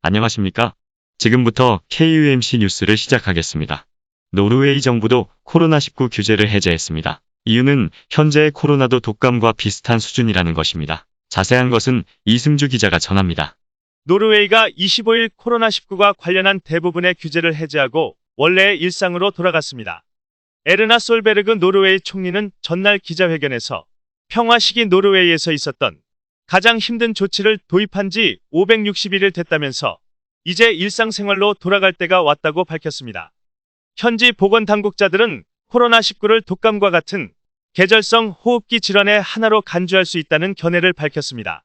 안녕하십니까? 지금부터 KUMC 뉴스를 시작하겠습니다. 노르웨이 정부도 코로나19 규제를 해제했습니다. 이유는 현재의 코로나도 독감과 비슷한 수준이라는 것입니다. 자세한 것은 이승주 기자가 전합니다. 노르웨이가 25일 코로나19과 관련한 대부분의 규제를 해제하고 원래의 일상으로 돌아갔습니다. 에르나 솔베르그 노르웨이 총리는 전날 기자회견에서 평화 시기 노르웨이에서 있었던 가장 힘든 조치를 도입한 지 561일 됐다면서 이제 일상생활로 돌아갈 때가 왔다고 밝혔습니다. 현지 보건당국자들은 코로나19를 독감과 같은 계절성 호흡기 질환의 하나로 간주할 수 있다는 견해를 밝혔습니다.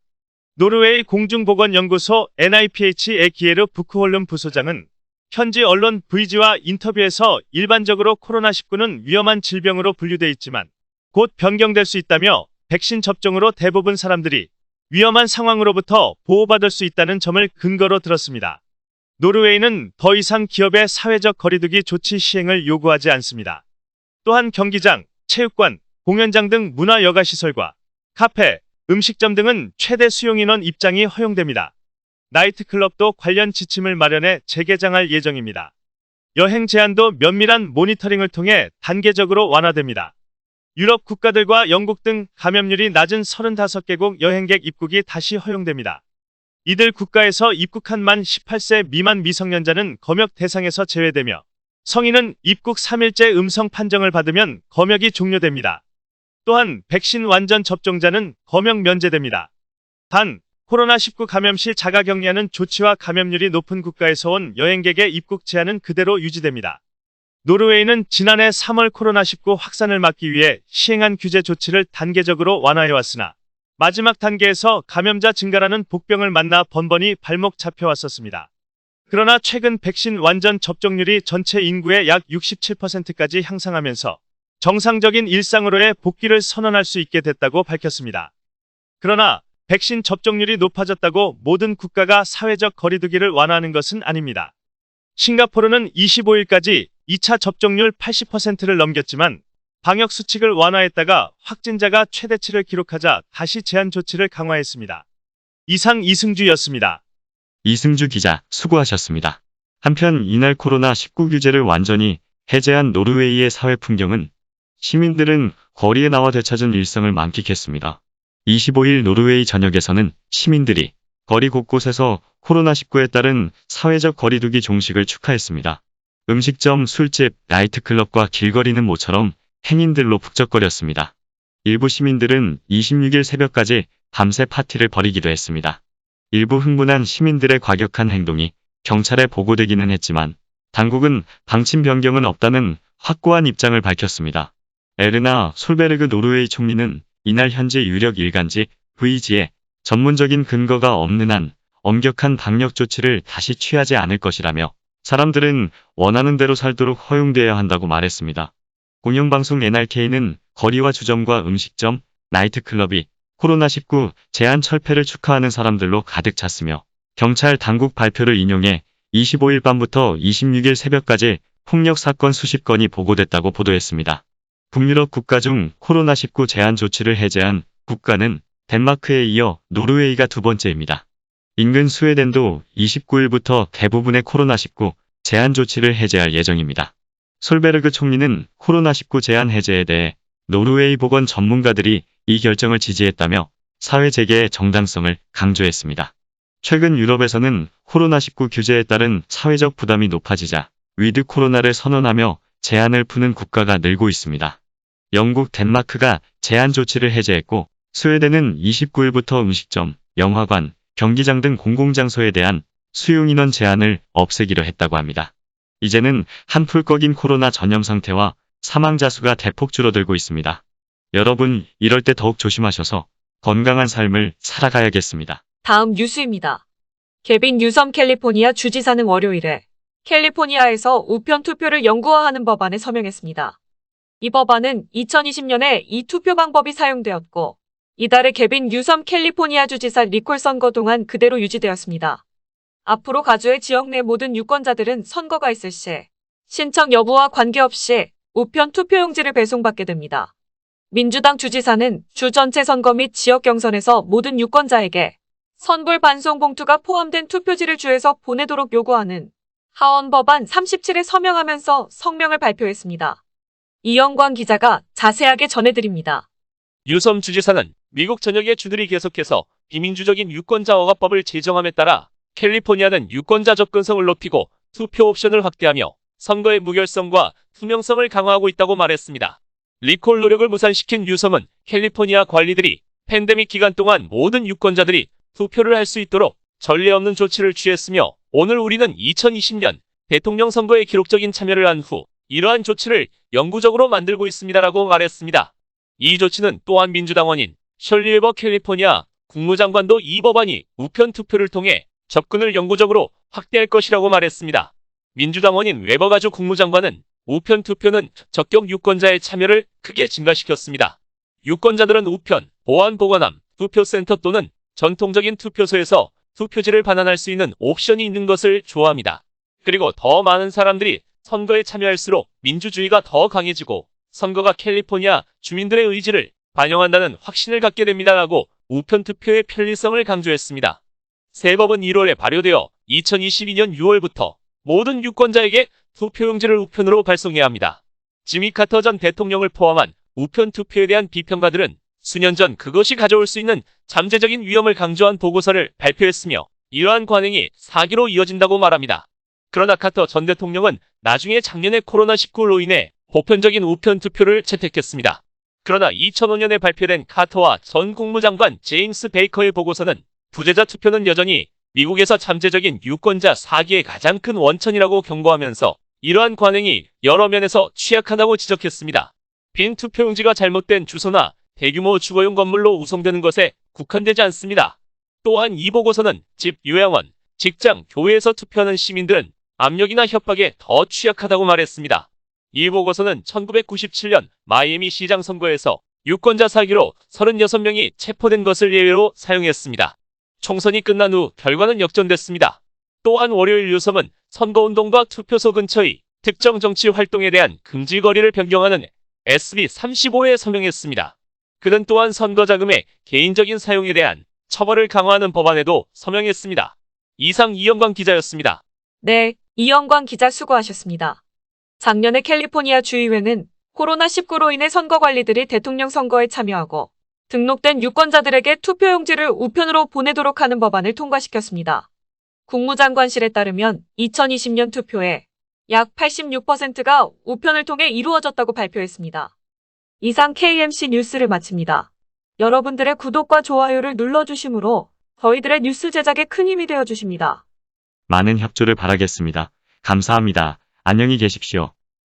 노르웨이 공중보건연구소 NIPH의 기에르 부크홀름 부소장은 현지 언론 VG와 인터뷰에서 일반적으로 코로나19는 위험한 질병으로 분류돼 있지만 곧 변경될 수 있다며 백신 접종으로 대부분 사람들이 위험한 상황으로부터 보호받을 수 있다는 점을 근거로 들었습니다. 노르웨이는 더 이상 기업의 사회적 거리두기 조치 시행을 요구하지 않습니다. 또한 경기장, 체육관, 공연장 등 문화 여가시설과 카페, 음식점 등은 최대 수용인원 입장이 허용됩니다. 나이트클럽도 관련 지침을 마련해 재개장할 예정입니다. 여행 제한도 면밀한 모니터링을 통해 단계적으로 완화됩니다. 유럽 국가들과 영국 등 감염률이 낮은 35개국 여행객 입국이 다시 허용됩니다. 이들 국가에서 입국한 만 18세 미만 미성년자는 검역 대상에서 제외되며 성인은 입국 3일째 음성 판정을 받으면 검역이 종료됩니다. 또한 백신 완전 접종자는 검역 면제됩니다. 단, 코로나19 감염 시 자가격리하는 조치와 감염률이 높은 국가에서 온 여행객의 입국 제한은 그대로 유지됩니다. 노르웨이는 지난해 3월 코로나19 확산을 막기 위해 시행한 규제 조치를 단계적으로 완화해왔으나 마지막 단계에서 감염자 증가라는 복병을 만나 번번이 발목 잡혀왔었습니다. 그러나 최근 백신 완전 접종률이 전체 인구의 약 67%까지 향상하면서 정상적인 일상으로의 복귀를 선언할 수 있게 됐다고 밝혔습니다. 그러나 백신 접종률이 높아졌다고 모든 국가가 사회적 거리두기를 완화하는 것은 아닙니다. 싱가포르는 25일까지 2차 접종률 80%를 넘겼지만 방역 수칙을 완화했다가 확진자가 최대치를 기록하자 다시 제한 조치를 강화했습니다. 이상 이승주였습니다. 이승주 기자, 수고하셨습니다. 한편 이날 코로나19 규제를 완전히 해제한 노르웨이의 사회 풍경은 시민들은 거리에 나와 되찾은 일상을 만끽했습니다. 25일 노르웨이 전역에서는 시민들이 거리 곳곳에서 코로나19에 따른 사회적 거리두기 종식을 축하했습니다. 음식점, 술집, 나이트클럽과 길거리는 모처럼 행인들로 북적거렸습니다. 일부 시민들은 26일 새벽까지 밤새 파티를 벌이기도 했습니다. 일부 흥분한 시민들의 과격한 행동이 경찰에 보고되기는 했지만 당국은 방침 변경은 없다는 확고한 입장을 밝혔습니다. 에르나 솔베르그 노르웨이 총리는 이날 현지 유력 일간지 VG에 전문적인 근거가 없는 한 엄격한 방역 조치를 다시 취하지 않을 것이라며 사람들은 원하는 대로 살도록 허용되어야 한다고 말했습니다. 공영방송 NRK는 거리와 주점과 음식점, 나이트클럽이 코로나19 제한 철폐를 축하하는 사람들로 가득 찼으며 경찰 당국 발표를 인용해 25일 밤부터 26일 새벽까지 폭력 사건 수십 건이 보고됐다고 보도했습니다. 북유럽 국가 중 코로나19 제한 조치를 해제한 국가는 덴마크에 이어 노르웨이가 두 번째입니다. 인근 스웨덴도 29일부터 대부분의 코로나19 제한 조치를 해제할 예정입니다. 솔베르그 총리는 코로나19 제한 해제에 대해 노르웨이 보건 전문가들이 이 결정을 지지했다며 사회 재개의 정당성을 강조했습니다. 최근 유럽에서는 코로나19 규제에 따른 사회적 부담이 높아지자 위드 코로나를 선언하며 제한을 푸는 국가가 늘고 있습니다. 영국, 덴마크가 제한 조치를 해제했고 스웨덴은 29일부터 음식점, 영화관, 경기장 등 공공장소에 대한 수용인원 제한을 없애기로 했다고 합니다. 이제는 한풀 꺾인 코로나 전염 상태와 사망자 수가 대폭 줄어들고 있습니다. 여러분, 이럴 때 더욱 조심하셔서 건강한 삶을 살아가야겠습니다. 다음 뉴스입니다. 개빈 뉴섬 캘리포니아 주지사는 월요일에 캘리포니아에서 우편 투표를 영구화하는 법안에 서명했습니다. 이 법안은 2020년에 이 투표 방법이 사용되었고 이달에 개빈 뉴섬 캘리포니아 주지사 리콜 선거 동안 그대로 유지되었습니다. 앞으로 가주의 지역 내 모든 유권자들은 선거가 있을 시 신청 여부와 관계없이 우편 투표용지를 배송받게 됩니다. 민주당 주지사는 주 전체 선거 및 지역 경선에서 모든 유권자에게 선불 반송 봉투가 포함된 투표지를 주에서 보내도록 요구하는 하원 법안 37에 서명하면서 성명을 발표했습니다. 이영광 기자가 자세하게 전해드립니다. 뉴섬 주지사는 미국 전역의 주들이 계속해서 비민주적인 유권자 억압법을 제정함에 따라 캘리포니아는 유권자 접근성을 높이고 투표 옵션을 확대하며 선거의 무결성과 투명성을 강화하고 있다고 말했습니다. 리콜 노력을 무산시킨 뉴섬은 캘리포니아 관리들이 팬데믹 기간 동안 모든 유권자들이 투표를 할 수 있도록 전례 없는 조치를 취했으며 오늘 우리는 2020년 대통령 선거에 기록적인 참여를 한 후 이러한 조치를 영구적으로 만들고 있습니다라고 말했습니다. 이 조치는 또한 민주당원인 셜리 웨버 캘리포니아 국무장관도 이 법안이 우편 투표를 통해 접근을 영구적으로 확대할 것이라고 말했습니다. 민주당원인 웨버가주 국무장관은 우편 투표는 적격 유권자의 참여를 크게 증가시켰습니다. 유권자들은 우편, 보안 보관함, 투표센터 또는 전통적인 투표소에서 투표지를 반환할 수 있는 옵션이 있는 것을 좋아합니다. 그리고 더 많은 사람들이 선거에 참여할수록 민주주의가 더 강해지고 선거가 캘리포니아 주민들의 의지를 반영한다는 확신을 갖게 됩니다라고 우편 투표의 편리성을 강조했습니다. 새 법은 1월에 발효되어 2022년 6월부터 모든 유권자에게 투표용지를 우편으로 발송해야 합니다. 지미 카터 전 대통령을 포함한 우편 투표에 대한 비평가들은 수년 전 그것이 가져올 수 있는 잠재적인 위험을 강조한 보고서를 발표했으며 이러한 관행이 사기로 이어진다고 말합니다. 그러나 카터 전 대통령은 나중에 작년에 코로나19로 인해 보편적인 우편 투표를 채택했습니다. 그러나 2005년에 발표된 카터와 전 국무장관 제임스 베이커의 보고서는 부재자 투표는 여전히 미국에서 잠재적인 유권자 사기의 가장 큰 원천이라고 경고하면서 이러한 관행이 여러 면에서 취약하다고 지적했습니다. 빈 투표용지가 잘못된 주소나 대규모 주거용 건물로 우송되는 것에 국한되지 않습니다. 또한 이 보고서는 집, 요양원, 직장, 교회에서 투표하는 시민들은 압력이나 협박에 더 취약하다고 말했습니다. 이 보고서는 1997년 마이애미 시장 선거에서 유권자 사기로 36명이 체포된 것을 예외로 사용했습니다. 총선이 끝난 후 결과는 역전됐습니다. 또한 월요일 뉴섬은 선거운동과 투표소 근처의 특정 정치 활동에 대한 금지 거리를 변경하는 SB 35에 서명했습니다. 그는 또한 선거자금의 개인적인 사용에 대한 처벌을 강화하는 법안에도 서명했습니다. 이상 이영광 기자였습니다. 네, 이영광 기자 수고하셨습니다. 작년에 캘리포니아 주의회는 코로나19로 인해 선거 관리들이 대통령 선거에 참여하고 등록된 유권자들에게 투표용지를 우편으로 보내도록 하는 법안을 통과시켰습니다. 국무장관실에 따르면 2020년 투표에 약 86%가 우편을 통해 이루어졌다고 발표했습니다. 이상 KMC 뉴스를 마칩니다. 여러분들의 구독과 좋아요를 눌러주심으로 저희들의 뉴스 제작에 큰 힘이 되어주십니다. 많은 협조를 바라겠습니다. 감사합니다. 안녕히 계십시오.